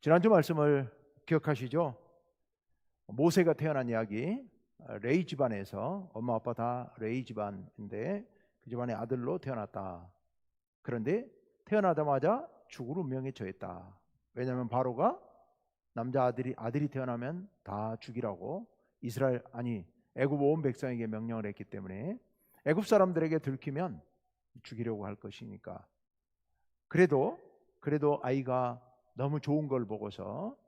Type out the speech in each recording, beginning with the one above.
지난주 말씀을 기억하시죠? 모세가 태어난 이야기. 레이 집안에서 엄마 아빠 다 레이 집안인데 그 집안의 아들로 태어났다. 그런데 태어나자마자 죽을 운명에 처했다. 왜냐하면 바로가 남자 아들이 태어나면 다 죽이라고 애굽 온 백성에게 명령을 했기 때문에 애굽 사람들에게 들키면 죽이려고 할 것이니까. 그래도 아이가 너무 좋은 걸 보고서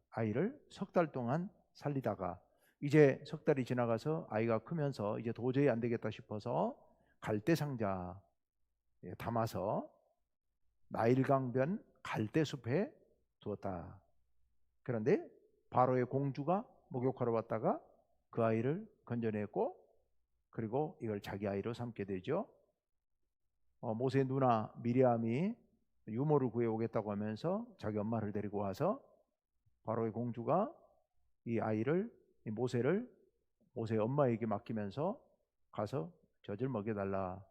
아이를 석 달 동안 살리다가 이제 석 달이 지나가서 아이가 크면서 이제 도저히 안 되겠다 싶어서 갈대 상자에 담아서 나일강변 갈대숲에 두었다. 그런데 바로의 공주가 목욕하러 왔다가 그 아이를 건져냈고 그리고 이걸 자기 아이로 삼게 되죠. 모세의 누나 미리암이 유모를 구해오겠다고 하면서 자기 엄마를 데리고 와서 바로의 공주가 이 아이를, 이 모세의 엄마에게 맡기면서 가서 젖을 먹여달라.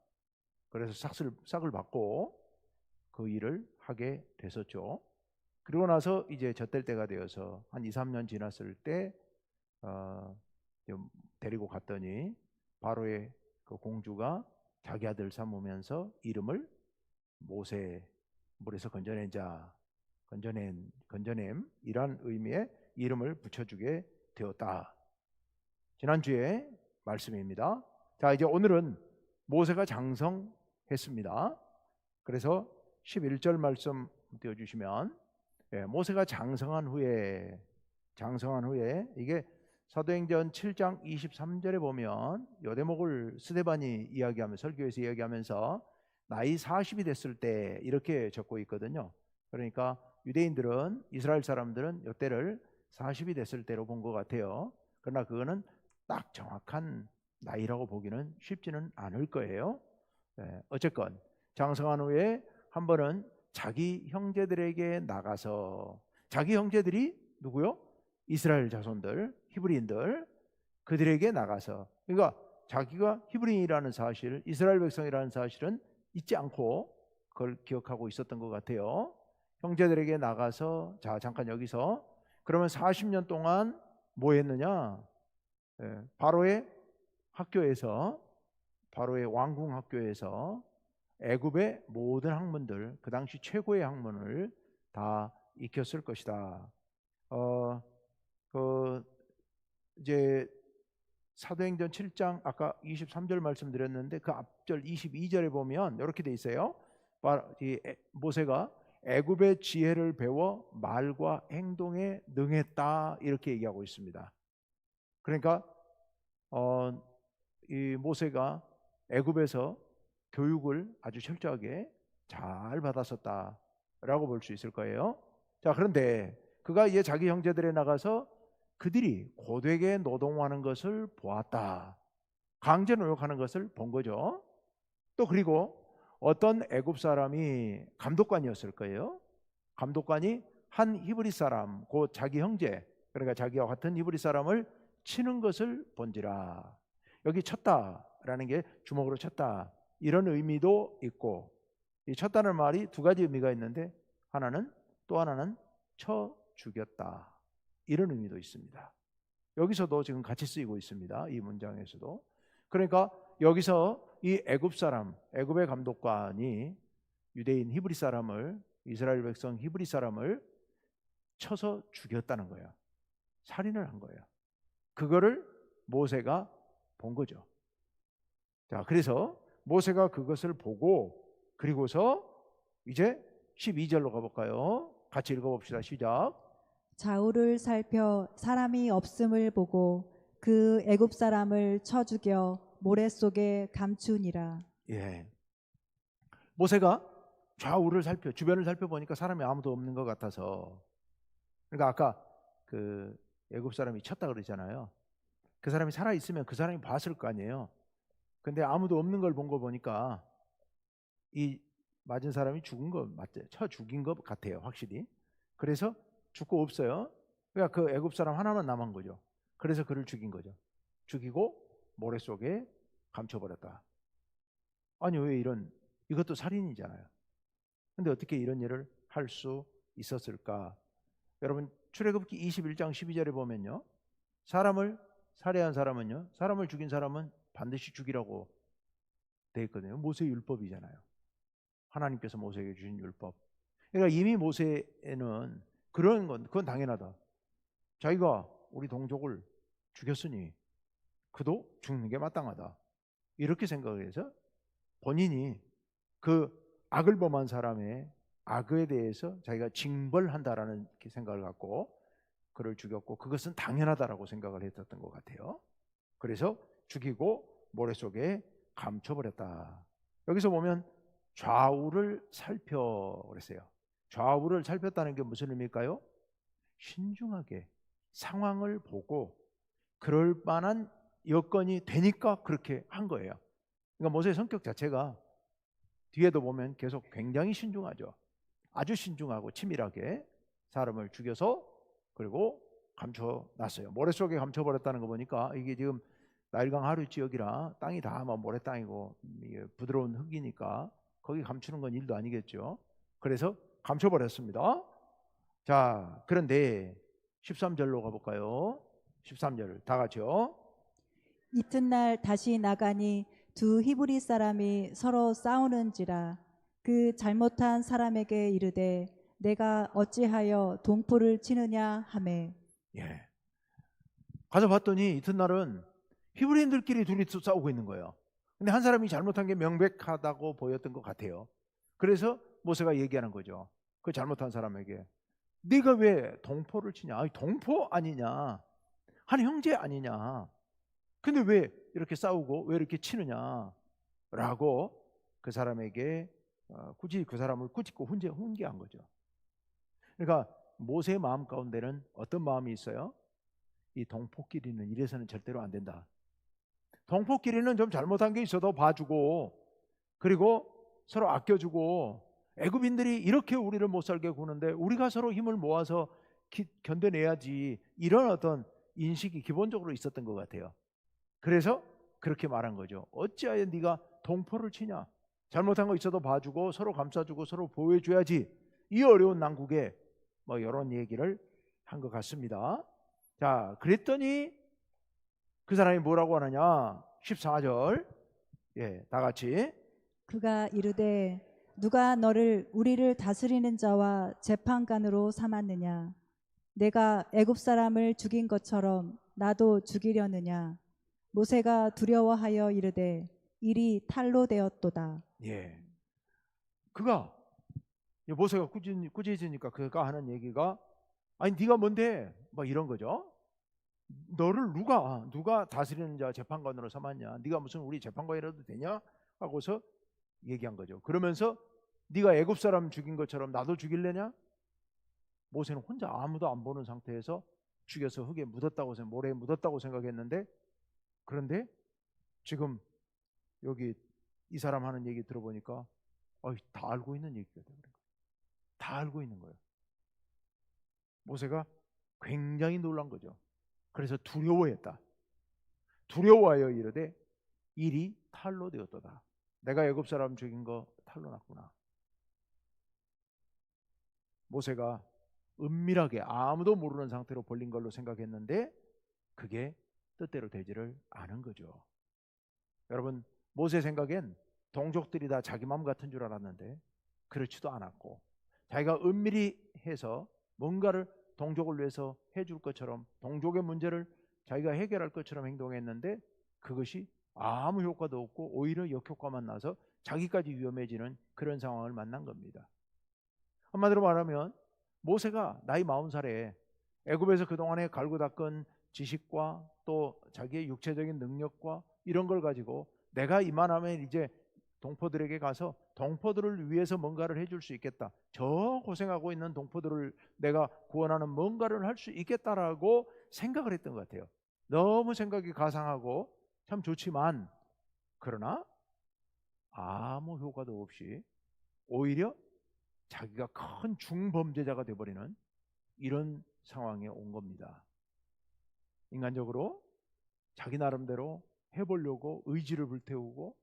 그래서 싹을 받고 그 일을 하게 됐었죠. 그리고 나서 이제 젖될 때가 되어서 한 2, 3년 지났을 때 데리고 갔더니 바로의 그 공주가 자기 아들 삼으면서 이름을 모세, 물에서 건져낸 자, 건져냄 이란 의미의 이름을 붙여주게 되었다. 지난주에 말씀입니다. 자, 이제 오늘은 모세가 장성했습니다. 그래서 11절 말씀 띄워주시면, 모세가 장성한 후에 이게 사도행전 7장 23절에 보면 요 대목을 스데반이 설교에서 이야기하면서 나이 40이 됐을 때 이렇게 적고 있거든요. 그러니까 유대인들은, 이스라엘 사람들은 이때를 40이 됐을 때로 본 것 같아요. 그러나 그거는 딱 정확한 나이라고 보기는 쉽지는 않을 거예요. 어쨌건 장성한 후에 한 번은 자기 형제들에게 나가서, 자기 형제들이 누구요? 이스라엘 자손들, 히브리인들, 그들에게 나가서, 그러니까 자기가 히브리인이라는 사실, 이스라엘 백성이라는 사실은 잊지 않고 그걸 기억하고 있었던 것 같아요. 형제들에게 나가서, 자 잠깐 여기서 그러면 40년 동안 뭐 했느냐? 바로의 왕궁 학교에서 애굽의 모든 학문들, 그 당시 최고의 학문을 다 익혔을 것이다. 이제 사도행전 7장 아까 23절 말씀드렸는데 그 앞절 22절에 보면 이렇게 돼 있어요. 모세가 애굽의 지혜를 배워 말과 행동에 능했다 이렇게 얘기하고 있습니다. 그러니까 이 모세가 애굽에서 교육을 아주 철저하게 잘 받았었다라고 볼 수 있을 거예요. 자, 그런데 그가 이제 자기 형제들에 나가서 그들이 고되게 노동하는 것을 보았다. 강제 노역하는 것을 본 거죠. 또 그리고 어떤 애굽 사람이 감독관이었을 거예요. 감독관이 한 히브리 사람, 곧 자기 형제, 그러니까 자기와 같은 히브리 사람을 치는 것을 본지라. 여기 쳤다라는 게 주먹으로 쳤다 이런 의미도 있고, 이 쳤다는 말이 두 가지 의미가 있는데 또 하나는 쳐 죽였다 이런 의미도 있습니다. 여기서도 지금 같이 쓰이고 있습니다. 이 문장에서도. 그러니까 여기서 이 애굽의 감독관이 유대인 히브리 사람을, 이스라엘 백성 히브리 사람을 쳐서 죽였다는 거예요. 살인을 한 거예요. 그거를 모세가 본 거죠. 자, 그래서 모세가 그것을 보고 그리고서 이제 12절로 가볼까요? 같이 읽어봅시다. 시작. 좌우를 살펴 사람이 없음을 보고 그 애굽 사람을 쳐 죽여 모래 속에 감추니라. 예. 모세가 좌우를 주변을 살펴보니까 사람이 아무도 없는 것 같아서, 그러니까 아까 그 애굽 사람이 쳤다 그러잖아요. 그 사람이 살아 있으면 그 사람이 봤을 거 아니에요. 근데 아무도 없는 걸 본 거 보니까 이 맞은 사람이 죽은 거 맞죠? 쳐 죽인 것 같아요, 확실히. 그래서 죽고 없어요. 그러니까 그 애굽 사람 하나만 남은 거죠. 그래서 그를 죽인 거죠. 죽이고 모래 속에 감춰버렸다. 아니 왜 이것도 살인이잖아요. 근데 어떻게 이런 일을 할 수 있었을까? 여러분 출애굽기 21장 12절에 보면요, 사람을 살해한 사람은요, 사람을 죽인 사람은 반드시 죽이라고 돼 있거든요. 모세 율법이잖아요. 하나님께서 모세에게 주신 율법. 그러니까 이미 모세에는 그런 건 그건 당연하다. 자기가 우리 동족을 죽였으니 그도 죽는 게 마땅하다. 이렇게 생각을 해서 본인이 그 악을 범한 사람의 악에 대해서 자기가 징벌한다라는 생각을 갖고 그를 죽였고, 그것은 당연하다라고 생각을 했었던 것 같아요. 그래서 죽이고 모래 속에 감춰버렸다. 여기서 보면 좌우를 살펴 그랬어요. 좌우를 살폈다는 게 무슨 의미일까요? 신중하게 상황을 보고 그럴 만한 여건이 되니까 그렇게 한 거예요. 그러니까 모세의 성격 자체가 뒤에도 보면 계속 굉장히 신중하죠. 아주 신중하고 치밀하게 사람을 죽여서 그리고 감춰놨어요. 모래 속에 감춰버렸다는 거 보니까 이게 지금 나일강 하류 지역이라 땅이 다 모래 땅이고 부드러운 흙이니까 거기 감추는 건 일도 아니겠죠. 그래서 감춰버렸습니다. 자, 그런데 13절로 가볼까요? 13절 다 같이요. 이튿날 다시 나가니 두 히브리 사람이 서로 싸우는지라 그 잘못한 사람에게 이르되 내가 어찌하여 동포를 치느냐 하매. 예. 가서 봤더니 이튿날은 히브리인들끼리 둘이 싸우고 있는 거예요. 근데 한 사람이 잘못한 게 명백하다고 보였던 것 같아요. 그래서 모세가 얘기하는 거죠. 그 잘못한 사람에게 네가 왜 동포를 치냐? 아니, 동포 아니냐? 한 형제 아니냐? 근데 왜 이렇게 싸우고 왜 이렇게 치느냐? 라고 그 사람에게 굳이 그 사람을 꾸짖고 훈계한 거죠. 그러니까 모세의 마음 가운데는 어떤 마음이 있어요? 이 동포끼리는 이래서는 절대로 안 된다. 동포끼리는 좀 잘못한 게 있어도 봐주고 그리고 서로 아껴주고, 애굽인들이 이렇게 우리를 못 살게 구는데 우리가 서로 힘을 모아서 견뎌내야지, 이런 어떤 인식이 기본적으로 있었던 것 같아요. 그래서 그렇게 말한 거죠. 어찌하여 네가 동포를 치냐? 잘못한 거 있어도 봐주고 서로 감싸주고 서로 보호해줘야지, 이 어려운 난국에 뭐 이런 얘기를 한 것 같습니다. 자, 그랬더니 그 사람이 뭐라고 하느냐? 14절 다 같이. 그가 이르되 누가 너를 우리를 다스리는 자와 재판관으로 삼았느냐? 내가 애굽 사람을 죽인 것처럼 나도 죽이려느냐? 모세가 두려워하여 이르되 일이 탈로 되었도다. 예, 그가 모세가 꾸짖으니까 그가 하는 얘기가, 아니 네가 뭔데? 뭐 이런 거죠. 너를 누가 다스리는 자 재판관으로 삼았냐? 네가 무슨 우리 재판관이라도 되냐? 하고서 얘기한 거죠. 그러면서 네가 애굽 사람 죽인 것처럼 나도 죽일래냐? 모세는 혼자 아무도 안 보는 상태에서 죽여서 흙에 묻었다고 모래에 묻었다고 생각했는데, 그런데 지금 여기 이 사람 하는 얘기 들어보니까 다 알고 있는 얘기가 되는 거예요. 다 알고 있는 거예요. 모세가 굉장히 놀란 거죠. 그래서 두려워했다. 두려워하여 이르되 일이 탈로 되었도다. 내가 애굽 사람 죽인 거 탈로 났구나. 모세가 은밀하게 아무도 모르는 상태로 벌린 걸로 생각했는데 그게 뜻대로 되지를 않은 거죠. 여러분, 모세 생각엔 동족들이 다 자기 마음 같은 줄 알았는데 그렇지도 않았고, 자기가 은밀히 해서 뭔가를 동족을 위해서 해줄 것처럼, 동족의 문제를 자기가 해결할 것처럼 행동했는데 그것이 아무 효과도 없고 오히려 역효과만 나서 자기까지 위험해지는 그런 상황을 만난 겁니다. 한마디로 말하면 모세가 나이 40살에 애굽에서 그동안에 갈고 닦은 지식과 또 자기의 육체적인 능력과 이런 걸 가지고 내가 이만하면 이제 동포들에게 가서 동포들을 위해서 뭔가를 해줄 수 있겠다, 저 고생하고 있는 동포들을 내가 구원하는 뭔가를 할 수 있겠다라고 생각을 했던 것 같아요. 너무 생각이 가상하고 참 좋지만, 그러나 아무 효과도 없이 오히려 자기가 큰 중범죄자가 되어버리는 이런 상황에 온 겁니다. 인간적으로 자기 나름대로 해보려고 의지를 불태우고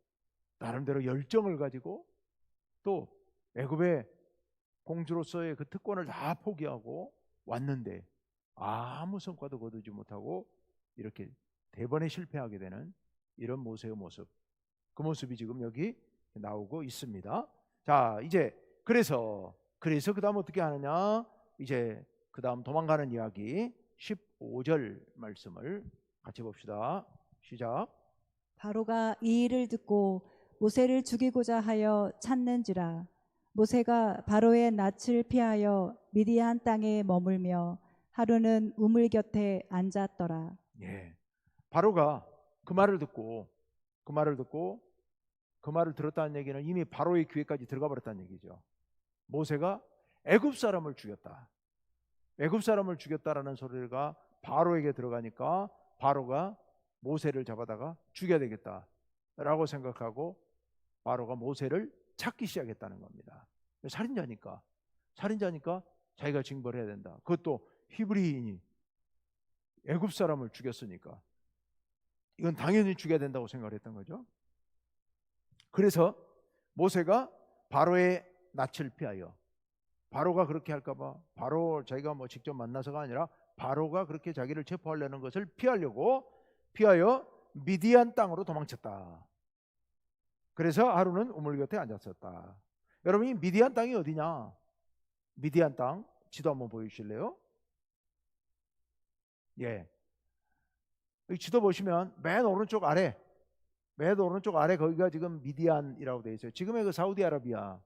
나름대로 열정을 가지고 또 애굽의 공주로서의 그 특권을 다 포기하고 왔는데 아무 성과도 거두지 못하고 이렇게 대번에 실패하게 되는 이런 모세의 모습, 그 모습이 지금 여기 나오고 있습니다. 자, 이제 그래서 그다음 어떻게 하느냐? 이제 그다음 도망가는 이야기 15절 말씀을 같이 봅시다. 시작. 바로가 이 일을 듣고 모세를 죽이고자 하여 찾는지라. 모세가 바로의 낯을 피하여 미디안 땅에 머물며 하루는 우물 곁에 앉았더라. 예. 바로가 그 말을 듣고 그 말을 들었다는 얘기는 이미 바로의 귀에까지 들어가 버렸다는 얘기죠. 모세가 애굽 사람을 죽였다. 애굽 사람을 죽였다라는 소리가 바로에게 들어가니까 바로가 모세를 잡아다가 죽여야 되겠다라고 생각하고 바로가 모세를 찾기 시작했다는 겁니다. 살인자니까 자기가 징벌해야 된다. 그것도 히브리인이 애굽 사람을 죽였으니까 이건 당연히 죽여야 된다고 생각을 했던 거죠. 그래서 모세가 바로의 낯을 피하여, 바로가 그렇게 할까봐, 바로 자기가 뭐 직접 만나서가 아니라 바로가 그렇게 자기를 체포하려는 것을 피하여 미디안 땅으로 도망쳤다. 그래서 하루는 우물 곁에 앉았었다. 여러분, 이 미디안 땅이 어디냐? 미디안 땅 지도 한번 보여주실래요? 예, 이 지도 보시면 맨 오른쪽 아래 거기가 지금 미디안이라고 되어 있어요. 지금의 그 사우디아라비아.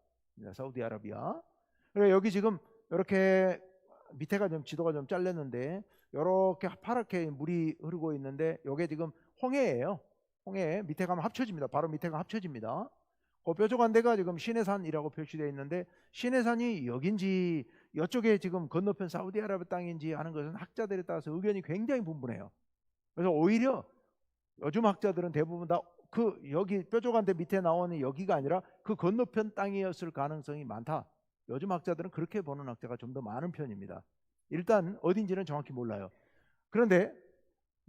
그리고 여기 지금 이렇게 밑에가 좀 지도가 좀 잘렸는데 이렇게 파랗게 물이 흐르고 있는데 이게 지금 홍해예요. 홍해 밑에 가면 합쳐집니다. 바로 밑에가 합쳐집니다. 그 뾰족한 데가 지금 시내산이라고 표시되어 있는데 시내산이 여긴지 이쪽에 지금 건너편 사우디아라비아 땅인지 하는 것은 학자들에 따라서 의견이 굉장히 분분해요. 그래서 오히려 요즘 학자들은 대부분 다 그 여기 뾰족한 데 밑에 나오는 여기가 아니라 그 건너편 땅이었을 가능성이 많다. 요즘 학자들은 그렇게 보는 학자가 좀 더 많은 편입니다. 일단 어딘지는 정확히 몰라요. 그런데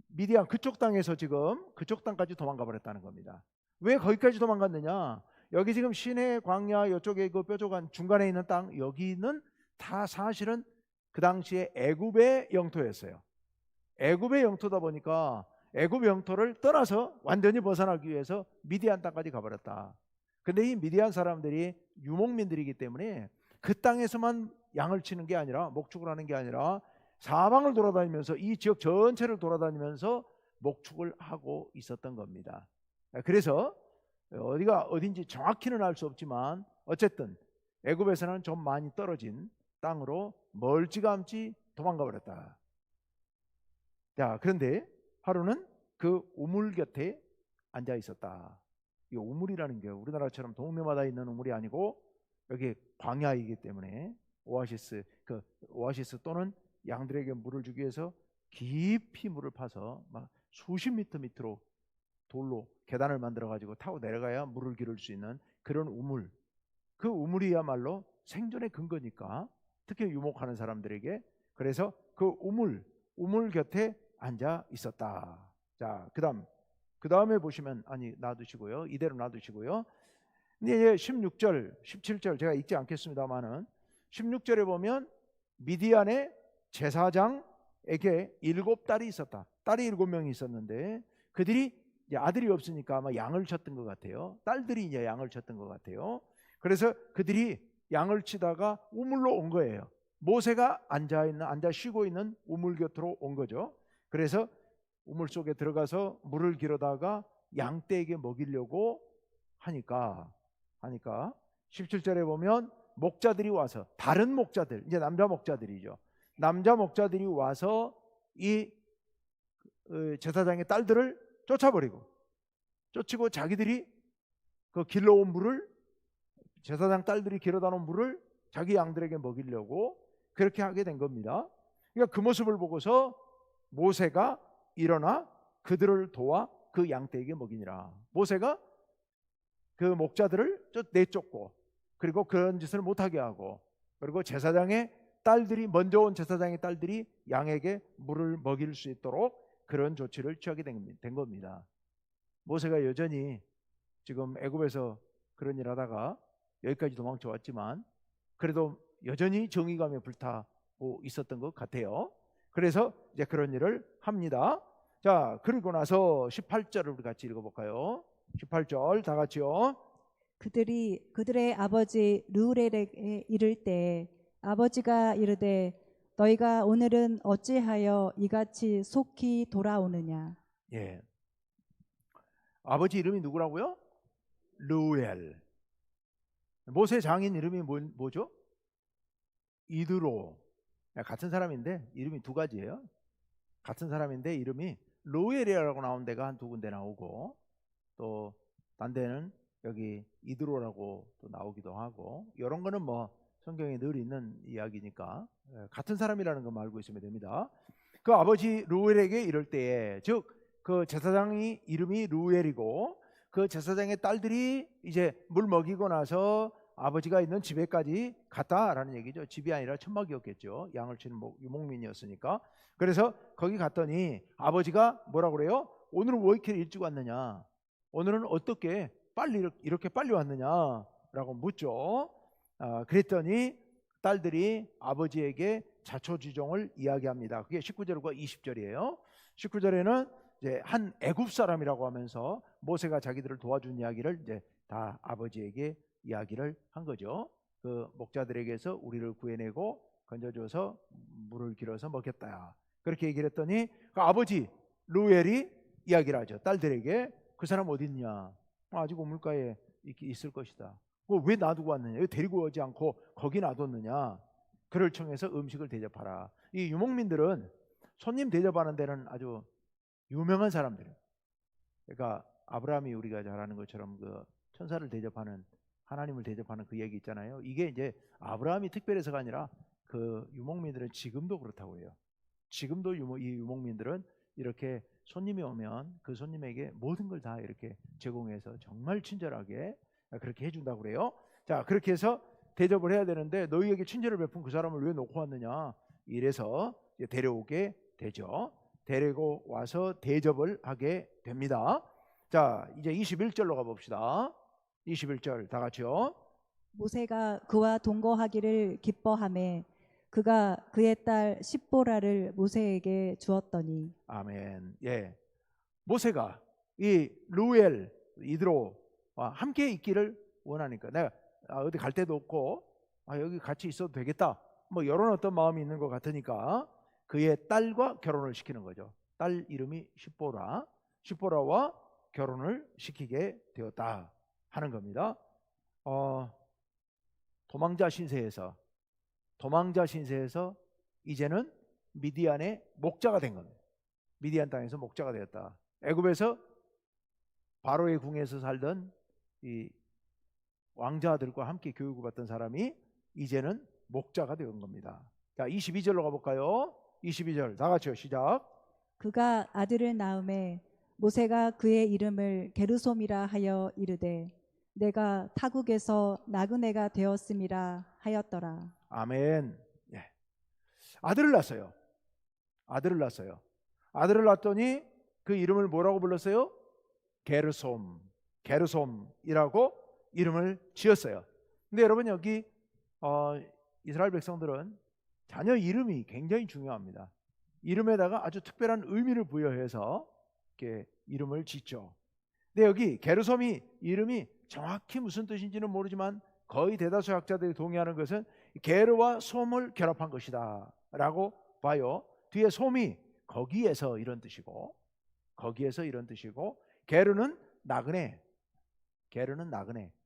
미디안 그쪽 땅에서 지금 그쪽 땅까지 도망가 버렸다는 겁니다. 왜 거기까지 도망갔느냐? 여기 지금 시내 광야 이쪽에 그 뾰족한 중간에 있는 땅 여기는 다 사실은 그 당시에 애굽의 영토였어요. 애굽의 영토다 보니까 애굽 영토를 떠나서 완전히 벗어나기 위해서 미디안 땅까지 가버렸다. 근데 이 미디안 사람들이 유목민들이기 때문에 그 땅에서만 양을 치는 게 아니라 목축을 하는 게 아니라 사방을 돌아다니면서 이 지역 전체를 돌아다니면서 목축을 하고 있었던 겁니다. 그래서 어디가 어딘지 정확히는 알 수 없지만 어쨌든 애굽에서는 좀 많이 떨어진 땅으로 멀찌감치 도망가 버렸다. 자, 그런데 하루는 그 우물 곁에 앉아 있었다. 이 우물이라는 게 우리나라처럼 동네마다 있는 우물이 아니고 여기 광야이기 때문에 오아시스 또는 양들에게 물을 주기 위해서 깊이 물을 파서 막 수십 미터 밑으로 돌로 계단을 만들어 가지고 타고 내려가야 물을 기를 수 있는 그런 우물. 그 우물이야말로 생존의 근거니까 특히 유목하는 사람들에게. 그래서 그 우물 곁에 앉아 있었다. 자, 그다음에 보시면 놔두시고요. 이대로 놔두시고요. 근데 이제 16절, 17절 제가 읽지 않겠습니다만은 16절에 보면 미디안의 제사장에게 7딸이 있었다. 딸이 7명이 있었는데 그들이 이제 아들이 없으니까 아마 양을 쳤던 것 같아요. 딸들이 이제 양을 쳤던 것 같아요. 그래서 그들이 양을 치다가 우물로 온 거예요. 모세가 앉아 쉬고 있는 우물 곁으로 온 거죠. 그래서 우물 속에 들어가서 물을 기르다가 양떼에게 먹이려고 하니까 17절에 보면 목자들이 와서 다른 목자들, 이제 남자 목자들이죠. 남자 목자들이 와서 이 제사장의 딸들을 쫓치고 자기들이 그 길러온 물을 제사장 딸들이 길어다 놓은 물을 자기 양들에게 먹이려고 그렇게 하게 된 겁니다. 그러니까 그 모습을 보고서 모세가 일어나 그들을 도와 그 양떼에게 먹이니라. 모세가 그 목자들을 내쫓고 그리고 그런 짓을 못하게 하고 그리고 먼저 온 제사장의 딸들이 양에게 물을 먹일 수 있도록 그런 조치를 취하게 된 겁니다. 모세가 여전히 지금 애굽에서 그런 일 하다가 여기까지 도망쳐 왔지만 그래도 여전히 정의감에 불타고 있었던 것 같아요. 그래서 이제 그런 일을 합니다. 자, 그리고 나서 18절을 우리 같이 읽어볼까요? 18절 다 같이요. 그들이 그들의 아버지 르우엘에게 이를 때 아버지가 이르되 너희가 오늘은 어찌하여 이같이 속히 돌아오느냐. 예, 아버지 이름이 누구라고요? 르우엘. 모세 장인 이름이 뭐죠? 이드로. 같은 사람인데 이름이 두 가지예요. 같은 사람인데 이름이 르우엘이라고 나온 데가 한 두 군데 나오고, 또 딴 데는 여기 이드로라고 또 나오기도 하고, 이런 거는 뭐 성경에 늘 있는 이야기니까 같은 사람이라는 것만 알고 있으면 됩니다. 그 아버지 르우엘에게 이럴 때에, 즉 그 제사장이 이름이 르우엘이고 그 제사장의 딸들이 이제 물 먹이고 나서 아버지가 있는 집에까지 갔다라는 얘기죠. 집이 아니라 천막이었겠죠. 양을 치는 유목민이었으니까. 그래서 거기 갔더니 아버지가 뭐라 그래요? 오늘은 왜 이렇게 일찍 왔느냐? 오늘은 어떻게 이렇게 빨리 왔느냐라고 묻죠. 그랬더니 딸들이 아버지에게 자초지종을 이야기합니다. 그게 19절과 20절이에요. 19절에는 이제 한 애굽 사람이라고 하면서 모세가 자기들을 도와준 이야기를 이제 다 아버지에게 이야기를 한 거죠. 그 목자들에게서 우리를 구해내고 건져줘서 물을 길어서 먹였다. 그렇게 얘기를 했더니 그 아버지 르우엘이 이야기를 하죠. 딸들에게 그 사람 어디 있냐? 아직 우물가에 있을 것이다. 왜 놔두고 왔느냐? 왜 데리고 오지 않고 거기 놔뒀느냐? 그를 청해서 음식을 대접하라. 이 유목민들은 손님 대접하는 데는 아주 유명한 사람들이에요. 그러니까 아브라함이 우리가 잘 아는 것처럼 그 천사를 대접하는, 하나님을 대접하는 그 얘기 있잖아요. 이게 이제 아브라함이 특별해서가 아니라 그 유목민들은 지금도 그렇다고 해요. 지금도 이 유목민들은 이렇게 손님이 오면 그 손님에게 모든 걸 다 이렇게 제공해서 정말 친절하게 그렇게 해준다고 그래요. 자, 그렇게 해서 대접을 해야 되는데 너희에게 친절을 베푼 그 사람을 왜 놓고 왔느냐? 이래서 데려오게 되죠. 데리고 와서 대접을 하게 됩니다. 자, 이제 21절로 가봅시다. 21절 다 같이요. 모세가 그와 동거하기를 기뻐하매 그가 그의 딸 십보라를 모세에게 주었더니. 아멘. 예, 모세가 이 르우엘 이드로와 함께 있기를 원하니까, 내가 어디 갈 데도 없고 여기 같이 있어도 되겠다, 뭐 이런 어떤 마음이 있는 것 같으니까 그의 딸과 결혼을 시키는 거죠. 딸 이름이 십보라와 결혼을 시키게 되었다 하는 겁니다. 도망자 신세에서 이제는 미디안의 목자가 된 겁니다. 미디안 땅에서 목자가 되었다. 애굽에서 바로의 궁에서 살던 이 왕자들과 함께 교육을 받던 사람이 이제는 목자가 된 겁니다. 자, 22절로 가볼까요? 22절 다 같이요. 시작. 그가 아들을 낳음에 모세가 그의 이름을 게르솜이라 하여 이르되 내가 타국에서 나그네가 되었음이라 하였더라. 아멘. 예. 아들을 낳았어요. 아들을 낳았더니 그 이름을 뭐라고 불렀어요? 게르솜이라고 이름을 지었어요. 근데 여러분, 여기 이스라엘 백성들은 자녀 이름이 굉장히 중요합니다. 이름에다가 아주 특별한 의미를 부여해서 이렇게 이름을 짓죠. 근데 여기 게르솜이 이름이 정확히 무슨 뜻인지는 모르지만 거의 대다수 학자들이 동의하는 것은 게르와 솜을 결합한 것이다 라고 봐요. 뒤에 솜이 거기에서 이런 뜻이고 게르는 나그네.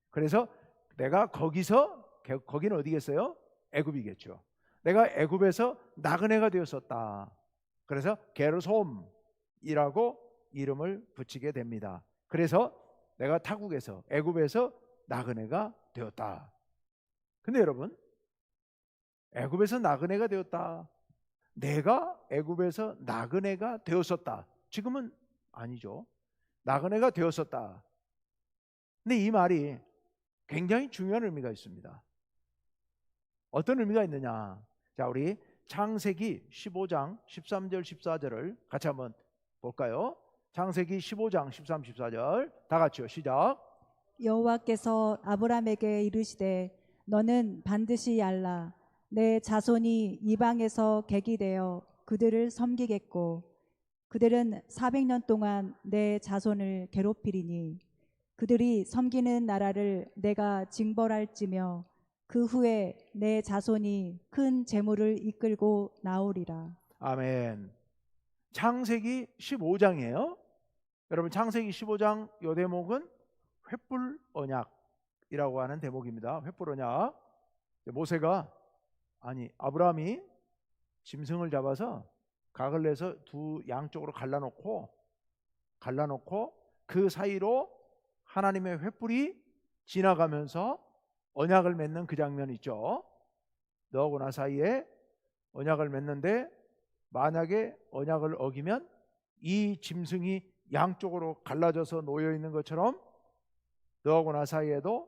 그래서 내가 거기는 어디겠어요? 애굽이겠죠. 내가 애굽에서 나그네가 되었었다. 그래서 게르솜이라고 이름을 붙이게 됩니다. 그래서 내가 타국에서 애굽에서 나그네가 되었다. 근데 여러분, 애굽에서 나그네가 되었다, 내가 애굽에서 나그네가 되었었다, 지금은 아니죠. 나그네가 되었었다. 근데 이 말이 굉장히 중요한 의미가 있습니다. 어떤 의미가 있느냐? 자, 우리 창세기 15장 13절 14절을 같이 한번 볼까요? 창세기 15장 13, 14절 다 같이요. 시작. 여호와께서 아브람에게 이르시되 너는 반드시 알라. 내 자손이 이방에서 객이 되어 그들을 섬기겠고 그들은 400년 동안 내 자손을 괴롭히리니 그들이 섬기는 나라를 내가 징벌할지며 그 후에 내 자손이 큰 재물을 이끌고 나오리라. 아멘. 창세기 15장이에요. 여러분 창세기 15장 요 대목은 횃불 언약이라고 하는 대목입니다. 횃불 언약. 모세가 아브라함이 짐승을 잡아서 각을 내서 두 양쪽으로 갈라놓고 그 사이로 하나님의 횃불이 지나가면서 언약을 맺는 그 장면 있죠. 너하고 나 사이에 언약을 맺는데 만약에 언약을 어기면 이 짐승이 양쪽으로 갈라져서 놓여 있는 것처럼 너하고 나 사이에도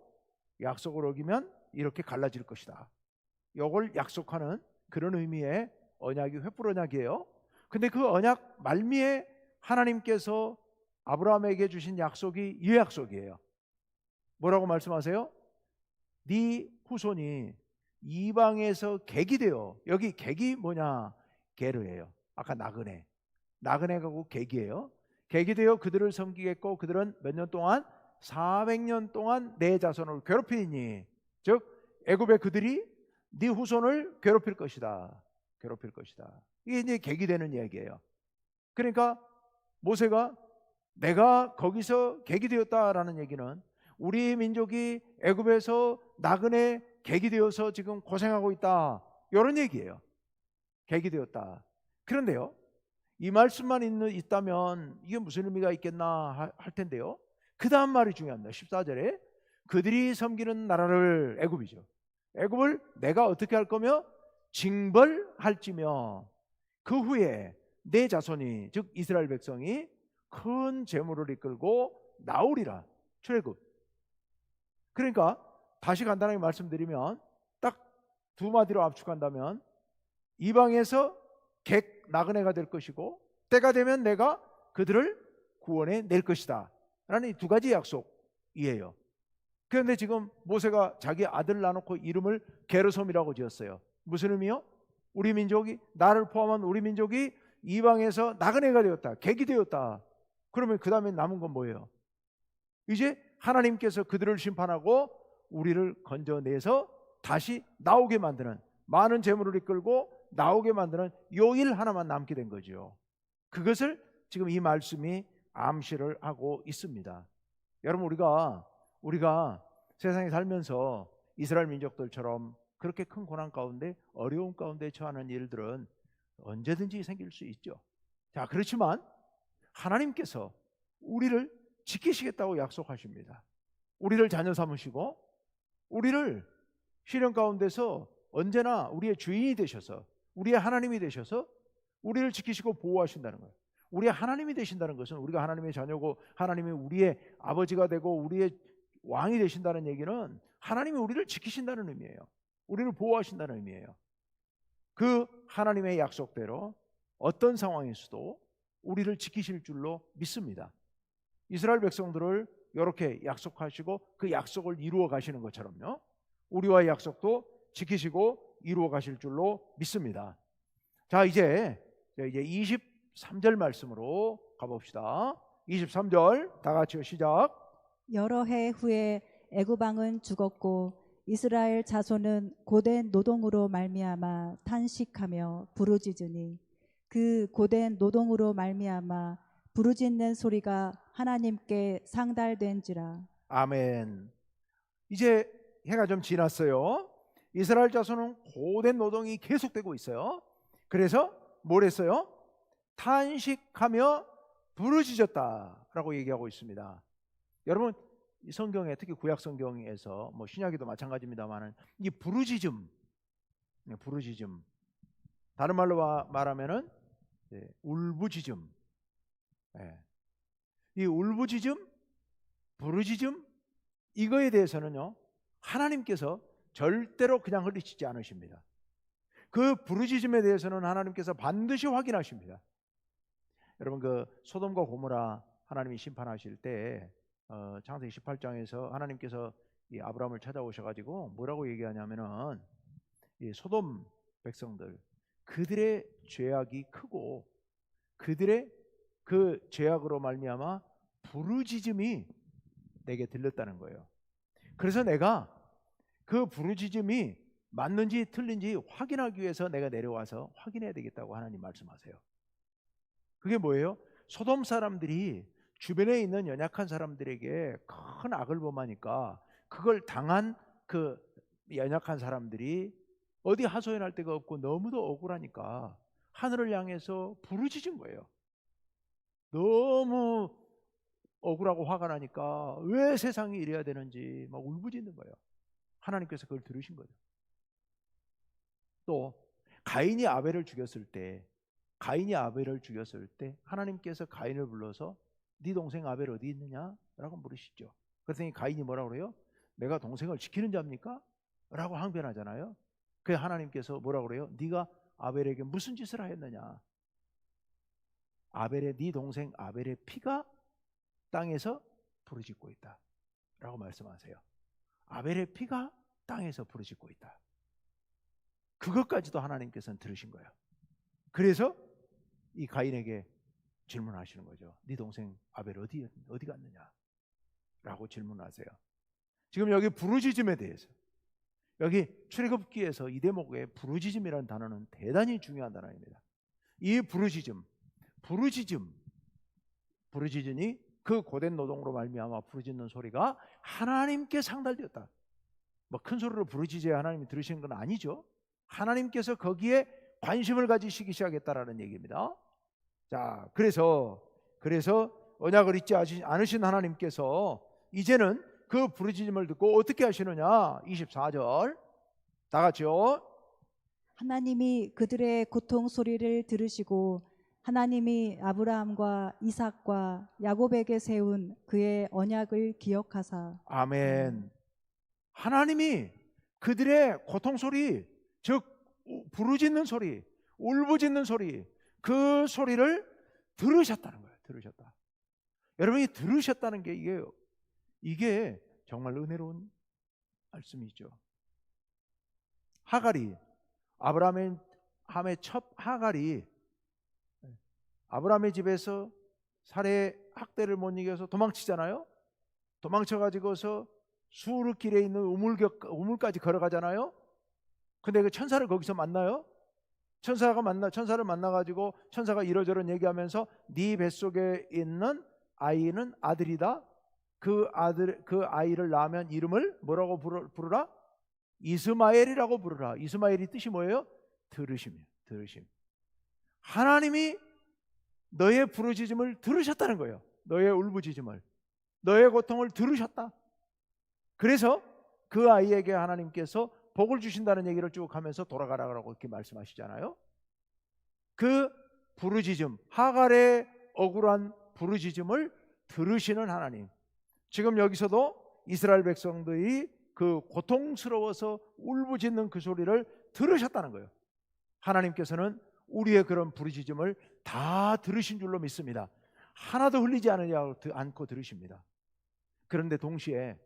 약속을 어기면 이렇게 갈라질 것이다. 이걸 약속하는 그런 의미의 언약이 횃불 언약이에요. 근데 그 언약 말미에 하나님께서 아브라함에게 주신 약속이 이 약속이에요. 뭐라고 말씀하세요? 네 후손이 이방에서 객이 되어, 여기 객이 뭐냐? 게르예요. 아까 나그네가 그 객이에요. 객이 되어 그들을 섬기겠고 그들은 몇 년 동안? 400년 동안 내 자손을 괴롭히니, 즉 애굽의 그들이 네 후손을 괴롭힐 것이다. 이게 이제 객이 되는 이야기예요. 그러니까 모세가 내가 거기서 객이 되었다라는 얘기는 우리 민족이 애굽에서 나그네 객이 되어서 지금 고생하고 있다, 이런 얘기예요. 객이 되었다. 그런데요, 이 말씀만 있다면 이게 무슨 의미가 있겠나 할 텐데요, 그 다음 말이 중요합니다. 14절에 그들이 섬기는 나라를, 애굽이죠, 애굽을 내가 어떻게 할 거며 징벌할지며 그 후에 내 자손이, 즉 이스라엘 백성이 큰 재물을 이끌고 나오리라. 출애굽. 그러니까 다시 간단하게 말씀드리면 딱 두 마디로 압축한다면 이방에서 객 나그네가 될 것이고 때가 되면 내가 그들을 구원해 낼 것이다 라는 이 두 가지 약속이에요. 그런데 지금 모세가 자기 아들 낳아놓고 이름을 게르솜이라고 지었어요. 무슨 의미요? 우리 민족이, 나를 포함한 우리 민족이 이방에서 나그네가 되었다, 객이 되었다. 그러면 그 다음에 남은 건 뭐예요? 이제 하나님께서 그들을 심판하고 우리를 건져내서 다시 나오게 만드는, 많은 재물을 이끌고 나오게 만드는 요 일 하나만 남게 된 거죠. 그것을 지금 이 말씀이 암시를 하고 있습니다. 여러분, 우리가 세상에 살면서 이스라엘 민족들처럼 그렇게 큰 고난 가운데, 어려움 가운데 처하는 일들은 언제든지 생길 수 있죠. 자, 그렇지만 하나님께서 우리를 지키시겠다고 약속하십니다. 우리를 자녀 삼으시고 우리를 시련 가운데서 언제나 우리의 주인이 되셔서, 우리의 하나님이 되셔서 우리를 지키시고 보호하신다는 거예요. 우리의 하나님이 되신다는 것은 우리가 하나님의 자녀고 하나님이 우리의 아버지가 되고 우리의 왕이 되신다는 얘기는 하나님이 우리를 지키신다는 의미예요. 우리를 보호하신다는 의미예요. 그 하나님의 약속대로 어떤 상황에서도 우리를 지키실 줄로 믿습니다. 이스라엘 백성들을 이렇게 약속하시고 그 약속을 이루어 가시는 것처럼요, 우리와의 약속도 지키시고 이루어 가실 줄로 믿습니다. 자, 이제 23절 말씀으로 가봅시다. 23절 다 같이요, 시작. 여러 해 후에 애굽 왕은 죽었고 이스라엘 자손은 고된 노동으로 말미암아 탄식하며 부르짖으니 그 고된 노동으로 말미암아 부르짖는 소리가 하나님께 상달된지라. 아멘. 이제 해가 좀 지났어요. 이스라엘 자손은 고된 노동이 계속되고 있어요. 그래서 뭘 했어요? 탄식하며 부르짖었다라고 얘기하고 있습니다. 여러분, 이 성경에, 특히 구약 성경에서 뭐 신약에도 마찬가지입니다만은 이 부르짖음, 다른 말로 말하면은 울부짖음, 이 울부짖음, 부르짖음, 이거에 대해서는요, 하나님께서 절대로 그냥 흘리시지 않으십니다. 그 부르짖음에 대해서는 하나님께서 반드시 확인하십니다. 여러분, 그 소돔과 고모라 하나님이 심판하실 때 창세기 18장에서 하나님께서 이 아브라함을 찾아오셔가지고 뭐라고 얘기하냐면은 이 소돔 백성들, 그들의 죄악이 크고 그들의 그 죄악으로 말미암아 부르짖음이 내게 들렸다는 거예요. 그래서 내가 그 부르짖음이 맞는지 틀린지 확인하기 위해서 내가 내려와서 확인해야 되겠다고 하나님 말씀하세요. 그게 뭐예요? 소돔 사람들이 주변에 있는 연약한 사람들에게 큰 악을 범하니까 그걸 당한 그 연약한 사람들이 어디 하소연할 데가 없고 너무도 억울하니까 하늘을 향해서 부르짖은 거예요. 너무 억울하고 화가 나니까 왜 세상이 이래야 되는지 막 울부짖는 거예요. 하나님께서 그걸 들으신 거죠. 또 가인이 아벨을 죽였을 때 하나님께서 가인을 불러서 네 동생 아벨 어디 있느냐? 라고 물으시죠. 그랬더니 가인이 뭐라고 그래요? 내가 동생을 지키는 자입니까? 라고 항변하잖아요. 그래서 하나님께서 뭐라고 그래요? 네가 아벨에게 무슨 짓을 하였느냐? 네 동생 아벨의 피가 땅에서 부르짖고 있다 라고 말씀하세요. 아벨의 피가 땅에서 부르짖고 있다. 그것까지도 하나님께서는 들으신 거예요. 그래서 이 가인에게 질문하시는 거죠. 네 동생 아벨 어디 갔느냐? 라고 질문하세요. 지금 여기 부르짖음에 대해서, 여기 출애굽기에서 이 대목에 부르짖음이라는 단어는 대단히 중요한 단어입니다. 이 부르짖음이 그 고된 노동으로 말미암아 부르짖는 소리가 하나님께 상달되었다. 뭐 큰 소리로 부르짖어야 하나님이 들으시는 건 아니죠. 하나님께서 거기에 관심을 가지시기 시작했다라는 얘기입니다. 자, 그래서 언약을 잊지 않으신 하나님께서 이제는 그 부르짖음을 듣고 어떻게 하시느냐? 24절 다 같이요. 하나님이 그들의 고통 소리를 들으시고 하나님이 아브라함과 이삭과 야곱에게 세운 그의 언약을 기억하사. 아멘. 하나님이 그들의 고통 소리, 즉 부르짖는 소리, 울부짖는 소리, 그 소리를 들으셨다는 거예요. 들으셨다. 여러분이 들으셨다는 게 이게 정말 은혜로운 말씀이죠. 하갈이, 아브라함의 첫 하갈이 아브라함의 집에서 살해 학대를 못 이겨서 도망치잖아요. 도망쳐가지고서 수르 길에 있는 우물까지 걸어가잖아요. 근데 그 천사를 거기서 만나요. 천사를 만나가지고 천사가 이러저런 얘기하면서 네 뱃속에 있는 아이는 아들이다. 그 아이를 낳으면 이름을 뭐라고 부르라? 이스마엘이라고 부르라. 이스마엘이 뜻이 뭐예요? 들으심이에요. 들으심. 하나님이 너의 부르짖음을 들으셨다는 거예요. 너의 울부짖음을, 너의 고통을 들으셨다. 그래서 그 아이에게 하나님께서 복을 주신다는 얘기를 쭉 하면서 돌아가라고 이렇게 말씀하시잖아요. 그 부르짖음, 하갈의 억울한 부르짖음을 들으시는 하나님. 지금 여기서도 이스라엘 백성들이 그 고통스러워서 울부짖는 그 소리를 들으셨다는 거예요. 하나님께서는 우리의 그런 부르짖음을 다 들으신 줄로 믿습니다. 하나도 흘리지 않고 들으십니다. 그런데 동시에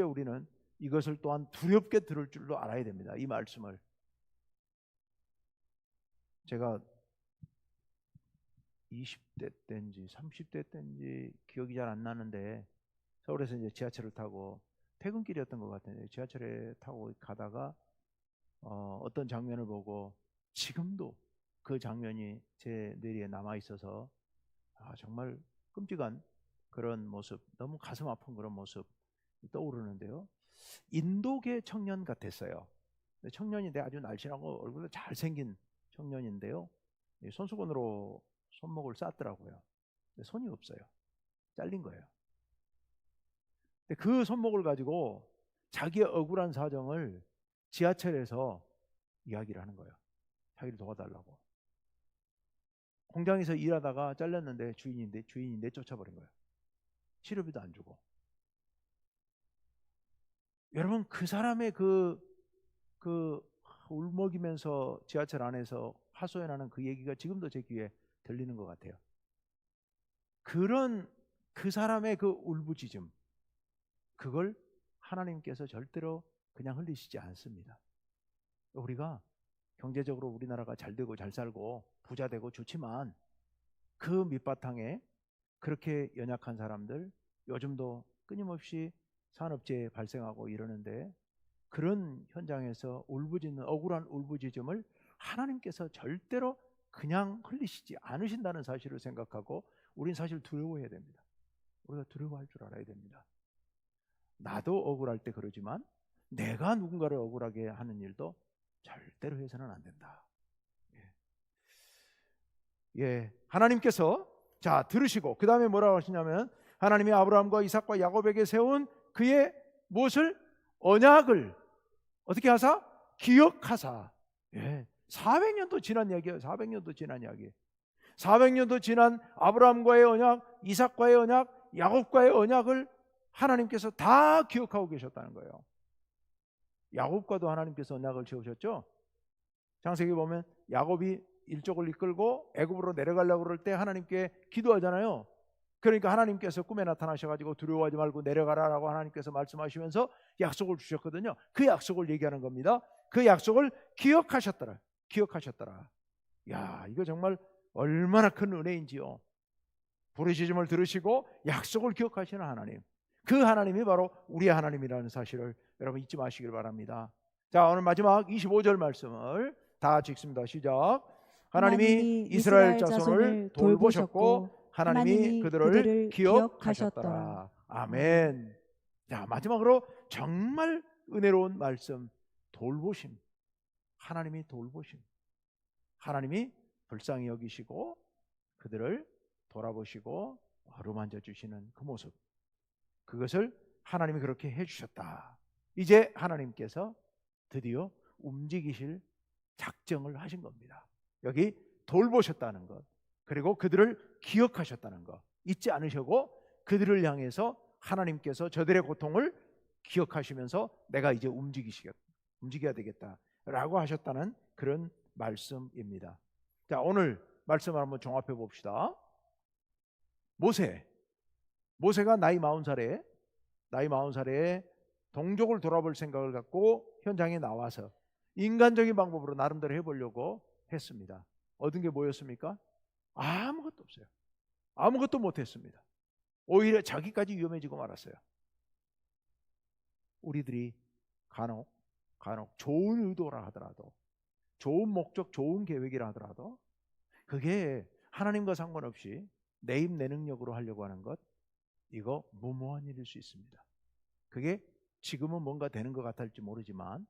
우리는 이것을 또한 두렵게 들을 줄로 알아야 됩니다. 이 말씀을 제가 20대 때인지 30대 때인지 기억이 잘 안 나는데 서울에서 이제 지하철을 타고 퇴근길이었던 것 같은데 지하철에 타고 가다가 어떤 장면을 보고 지금도 그 장면이 제 뇌리에 남아 있어서 정말 끔찍한 그런 모습, 너무 가슴 아픈 그런 모습 떠오르는데요. 인도계 청년 같았어요. 청년인데 아주 날씬하고 얼굴도 잘생긴 청년인데요. 손수건으로 손목을 쌌더라고요. 근데 손이 없어요. 잘린 거예요. 근데 그 손목을 가지고 자기의 억울한 사정을 지하철에서 이야기를 하는 거예요. 자기를 도와달라고. 공장에서 일하다가 잘렸는데 주인이 내쫓아버린 거예요. 치료비도 안 주고. 여러분 그 사람의 그 울먹이면서 지하철 안에서 하소연하는 그 얘기가 지금도 제 귀에 들리는 것 같아요. 그런 그 사람의 그 울부짖음, 그걸 하나님께서 절대로 그냥 흘리시지 않습니다. 우리가 경제적으로 우리나라가 잘 되고 잘 살고 부자 되고 좋지만 그 밑바탕에 그렇게 연약한 사람들, 요즘도 끊임없이 산업재해 발생하고 이러는데, 그런 현장에서 울부짖는 억울한 울부짖음을 하나님께서 절대로 그냥 흘리시지 않으신다는 사실을 생각하고 우린 사실 두려워해야 됩니다. 우리가 두려워할 줄 알아야 됩니다. 나도 억울할 때 그러지만 내가 누군가를 억울하게 하는 일도 절대로 해서는 안 된다. 예, 하나님께서 자 들으시고 그 다음에 뭐라고 하시냐면, 하나님이 아브라함과 이삭과 야곱에게 세운 그의 무엇을? 언약을 어떻게 하사? 기억하사. 예, 400년도 지난 이야기예요. 400년도 지난 이야기. 400년도 지난 아브라함과의 언약, 이삭과의 언약, 야곱과의 언약을 하나님께서 다 기억하고 계셨다는 거예요. 야곱과도 하나님께서 언약을 지으셨죠. 창세기 보면 야곱이 일족을 이끌고 애굽으로 내려가려고 그럴 때 하나님께 기도하잖아요. 그러니까 하나님께서 꿈에 나타나셔가지고 두려워하지 말고 내려가라라고 하나님께서 말씀하시면서 약속을 주셨거든요. 그 약속을 얘기하는 겁니다. 그 약속을 기억하셨더라. 기억하셨더라. 야, 이거 정말 얼마나 큰 은혜인지요. 부르짖음을 들으시고 약속을 기억하시는 하나님, 그 하나님이 바로 우리의 하나님이라는 사실을 여러분 잊지 마시길 바랍니다. 자, 오늘 마지막 25절 말씀을 다 같이 읽습니다. 시작. 하나님이 이스라엘 자손을 돌보셨고 하나님이 그들을 기억하셨더라. 아멘. 자, 마지막으로 정말 은혜로운 말씀, 돌보심. 하나님이 돌보심. 하나님이 불쌍히 여기시고 그들을 돌아보시고 어루만져 주시는 그 모습, 그것을 하나님이 그렇게 해주셨다. 이제 하나님께서 드디어 움직이실 작정을 하신 겁니다. 여기 돌보셨다는 것, 그리고 그들을 기억하셨다는 것 잊지 않으시고 그들을 향해서 하나님께서 저들의 고통을 기억하시면서 내가 이제 움직여야 되겠다라고 하셨다는 그런 말씀입니다. 자, 오늘 말씀을 한번 종합해 봅시다. 모세가 나이 40살에 동족을 돌아볼 생각을 갖고 현장에 나와서 인간적인 방법으로 나름대로 해보려고 했습니다. 얻은 게 뭐였습니까? 아무것도 없어요. 아무것도 못했습니다. 오히려 자기까지 위험해지고 말았어요. 우리들이 간혹 좋은 의도라 하더라도, 좋은 목적, 좋은 계획이라 하더라도 그게 하나님과 상관없이 내 힘, 내 능력으로 하려고 하는 것, 이거 무모한 일일 수 있습니다. 그게 지금은 뭔가 되는 것 같을지 모르지만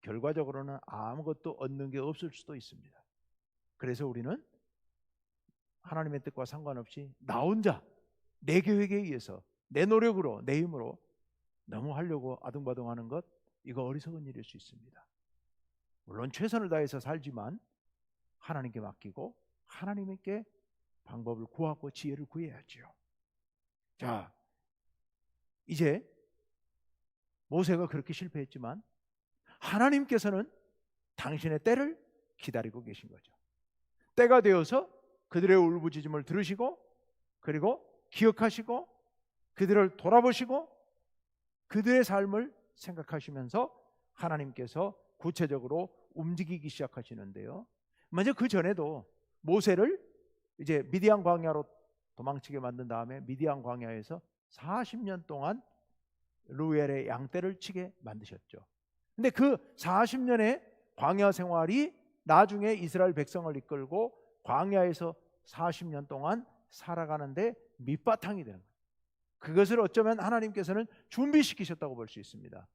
결과적으로는 아무것도 얻는 게 없을 수도 있습니다. 그래서 우리는 하나님의 뜻과 상관없이 나 혼자 내 계획에 의해서 내 노력으로 내 힘으로 너무 하려고 아둥바둥하는 것, 이거 어리석은 일일 수 있습니다. 물론 최선을 다해서 살지만 하나님께 맡기고 하나님께 방법을 구하고 지혜를 구해야지요. 자, 이제 모세가 그렇게 실패했지만 하나님께서는 당신의 때를 기다리고 계신 거죠. 때가 되어서 그들의 울부짖음을 들으시고 그리고 기억하시고 그들을 돌아보시고 그들의 삶을 생각하시면서 하나님께서 구체적으로 움직이기 시작하시는데요. 먼저 그 전에도 모세를 이제 미디안 광야로 도망치게 만든 다음에 미디안 광야에서 40년 동안 루엘의 양떼를 치게 만드셨죠. 근데 그 40년의 광야 생활이 나중에 이스라엘 백성을 이끌고 광야에서 40년 동안 살아가는데 밑바탕이 되는 거예요. 그것을 어쩌면 하나님께서는 준비시키셨다고 볼 수 있습니다.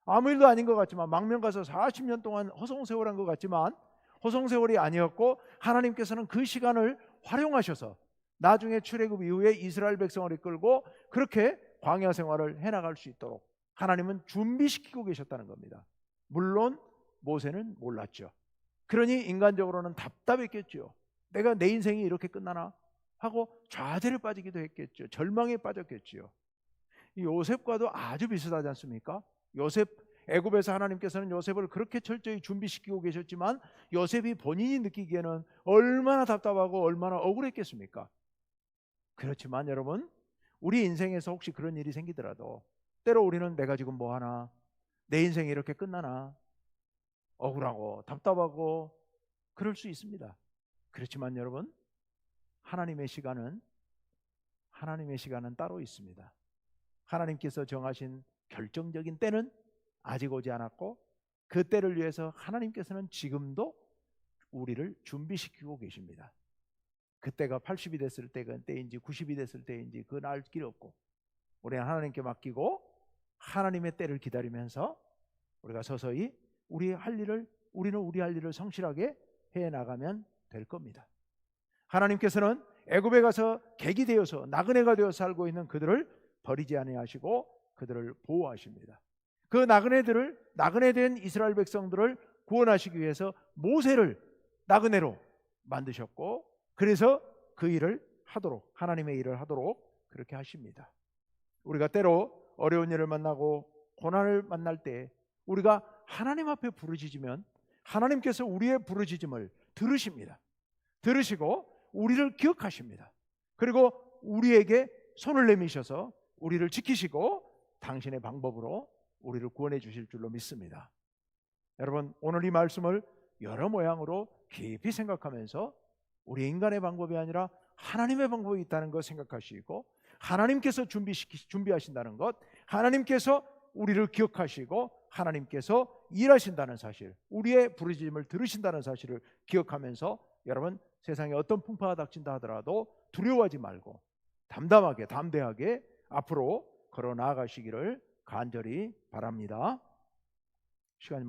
아무 일도 아닌 것 같지만, 망명 가서 40년 동안 허송세월한 것 같지만 허송세월이 아니었고 하나님께서는 그 시간을 활용하셔서 나중에 출애굽 이후에 이스라엘 백성을 이끌고 그렇게 광야 생활을 해나갈 수 있도록 하나님은 준비시키고 계셨다는 겁니다. 물론 모세는 몰랐죠. 그러니 인간적으로는 답답했겠죠. 내가 내 인생이 이렇게 끝나나 하고 좌절에 빠지기도 했겠죠. 절망에 빠졌겠죠. 이 요셉과도 아주 비슷하지 않습니까? 요셉, 애굽에서 하나님께서는 요셉을 그렇게 철저히 준비시키고 계셨지만 요셉이 본인이 느끼기에는 얼마나 답답하고 얼마나 억울했겠습니까? 그렇지만 여러분, 우리 인생에서 혹시 그런 일이 생기더라도 때로 우리는 내가 지금 뭐 하나, 내 인생이 이렇게 끝나나, 억울하고 답답하고 그럴 수 있습니다. 그렇지만 여러분, 하나님의 시간은 따로 있습니다. 하나님께서 정하신 결정적인 때는 아직 오지 않았고, 그 때를 위해서 하나님께서는 지금도 우리를 준비시키고 계십니다. 그때가 80이 됐을 때인지 90이 됐을 때인지 그건 알 길 없고, 우리는 하나님께 맡기고 하나님의 때를 기다리면서 우리가 서서히 우리는 우리 할 일을 성실하게 해 나가면 될 겁니다. 하나님께서는 애굽에 가서 객이 되어서 나그네가 되어 살고 있는 그들을 버리지 아니하시고 그들을 보호하십니다. 그 나그네 된 이스라엘 백성들을 구원하시기 위해서 모세를 나그네로 만드셨고, 그래서 그 일을 하도록, 하나님의 일을 하도록 그렇게 하십니다. 우리가 때로 어려운 일을 만나고 고난을 만날 때 우리가 하나님 앞에 부르짖으면 하나님께서 우리의 부르짖음을 들으십니다. 들으시고 우리를 기억하십니다. 그리고 우리에게 손을 내미셔서 우리를 지키시고 당신의 방법으로 우리를 구원해 주실 줄로 믿습니다. 여러분, 오늘 이 말씀을 여러 모양으로 깊이 생각하면서 우리 인간의 방법이 아니라 하나님의 방법이 있다는 것 생각하시고, 하나님께서 준비하신다는 것, 하나님께서 우리를 기억하시고 하나님께서 일하신다는 사실, 우리의 부르짖음을 들으신다는 사실을 기억하면서 여러분, 세상에 어떤 풍파가 닥친다 하더라도 두려워하지 말고 담대하게 앞으로 걸어 나아가시기를 간절히 바랍니다. 시간이